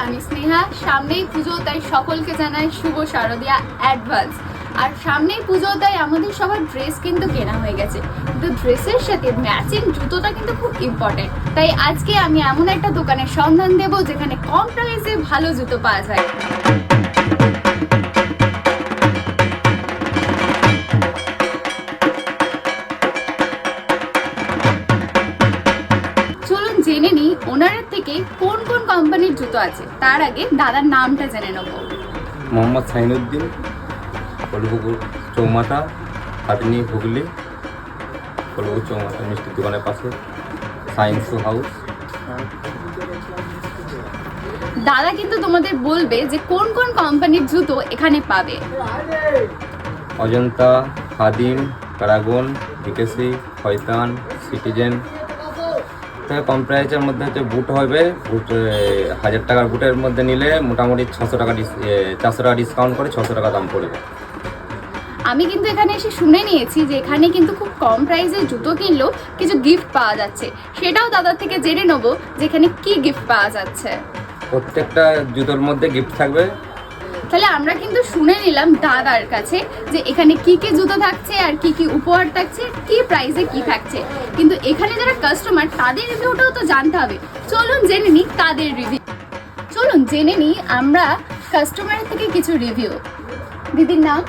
আমি স্নেহা। সামনেই পুজো, তাই সকলকে জানাই শুভ শারদিয়া অ্যাডভান্স। আর সামনেই পুজো, তাই আমাদের সবার ড্রেস কিন্তু কেনা হয়ে গেছে, কিন্তু ড্রেসের সাথে ম্যাচিং জুতোটা কিন্তু খুব ইম্পর্টেন্ট। তাই আজকে আমি এমন একটা দোকানের সন্ধান দেব যেখানে কম প্রাইসে ভালো জুতো পাওয়া যায়। চলুন জেনে নিই ওনারের থেকে কোন কোন কোম্পানির জুতো আছে। তার আগে দাদার নামটা জেনে নেব। মোহাম্মদ সাইনুদ্দিন, কলপুকুর চৌমাথা, হাতনি হুগলি। কলপুকুর চৌমাথা মিষ্টির দোকানের পাশে সায়েন্স শু হাউস। দাদা কিন্তু তোমাদের বলবে যে কোন কোন কোম্পানির জুতো এখানে পাবে। অজন্তা, খাদিম, প্যারাগন, ডিকেসি, ফয়তান, সিটিজেন। তবে কম প্রাইসের মধ্যে হচ্ছে বুট হবে। বুট 1000 টাকার বুটের মধ্যে নিলে মোটামুটি 400 টাকা ডিসকাউন্ট করে 600 টাকা দাম পড়বে। আমি কিন্তু এখানে এসে শুনে নিয়েছি যে এখানে কিন্তু খুব কম প্রাইসে জুতো কিনলেও কিছু গিফট পাওয়া যাচ্ছে। সেটাও দাদার থেকে জেনে নেবো যে এখানে কি গিফট পাওয়া যাচ্ছে। প্রত্যেকটা জুতোর মধ্যে গিফট থাকবে। তাহলে আমরা কিন্তু শুনে নিলাম দাদার কাছে যে এখানে কি কি জুতো থাকছে আর কি কি উপহার থাকছে, কি প্রাইসে কি থাকছে। কিন্তু এখানে যারা কাস্টমার তাদের রিভিউটাও তো জানতে হবে। চলুন জেনে নিই তাদের রিভিউ। চলুন জেনে নিই আমরা কাস্টমারের থেকে কিছু রিভিউ। দিদির নাম?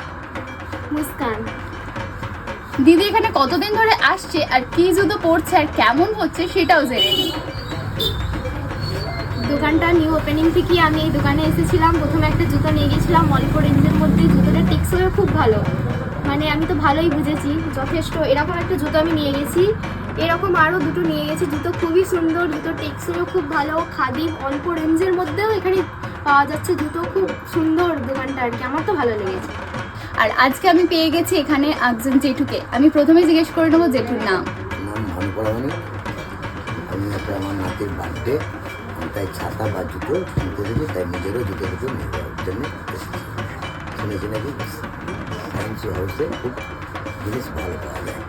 মুস্কান। দিদি এখানে কতদিন ধরে আসছে আর কি জুতো পরছে আর কেমন হচ্ছে সেটাও জেনে নিই। দোকানটা নিউ ওপেনিং থেকে আমি এই দোকানে এসেছিলাম। প্রথমে একটা জুতো নিয়ে গেছিলাম অল্প রেঞ্জের মধ্যে। জুতোটা টেকসইও খুব ভালো, মানে আমি তো ভালোই বুঝেছি যথেষ্ট। এরকম একটা জুতো আমি নিয়ে গেছি, এরকম আরও দুটো নিয়ে গেছি। জুতো খুবই সুন্দর, জুতো টেকসইও খুব ভালো। খাদিম অল্প রেঞ্জের মধ্যেও এখানে পাওয়া যাচ্ছে জুতো। খুব সুন্দর দোকানটা আর কি, আমার তো ভালো লেগেছে। আর আজকে আমি পেয়ে গেছি এখানে একজন জেঠুকে। আমি প্রথমে জিজ্ঞেস করে নেবো জেঠুর নাম। নাম ভানুপড়ামণি। আমি একটা আমার নাতির বার্থডে, তাই ছাতা বা জুতো কিনতে দেবে, তাই নিজেরও জুতো নিয়ে যাওয়ার জন্য শুনেছি নাকি সায়েন্স হাউসে খুব জিনিস ভালো পাওয়া যায়।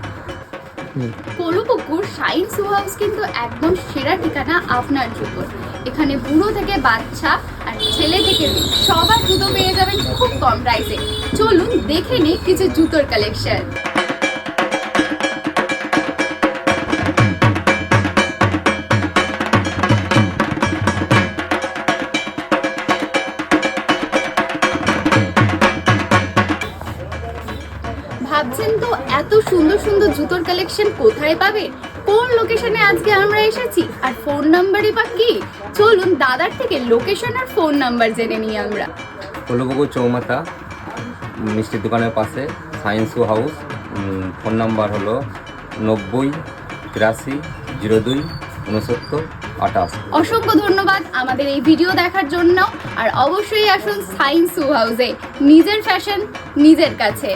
কলুপুকুর সায়েন্স হাউস কিন্তু একদম সেরা ঠিকানা আপনার জুতোর। এখানে বুড়ো থেকে বাচ্চা আর ছেলে থেকে মেয়ে সবার জুতো পেয়ে যাবেন খুব কম প্রাইসে। চলুন দেখে নিই কিছু জুতোর কালেকশন। ভাবছেন তো এত সুন্দর সুন্দর জুতোর কালেকশন কোথায় পাবে, কোন লোকেশনে আজকে আমরা এসেছি আর ফোন নাম্বারই বা কি। চলুন দাদার থেকে লোকেশন আর ফোন নাম্বার জেনে নিই আমরা। কলপুকুর চৌমাথা মিষ্টির দোকানের পাশে science shoe house. Phone number হলো 90 83 02 69 88। অসংখ্য ধন্যবাদ আমাদের এই ভিডিও দেখার জন্য। আর অবশ্যই আসুন সায়েন্স হাউসে, নিজের ফ্যাশন নিজের কাছে।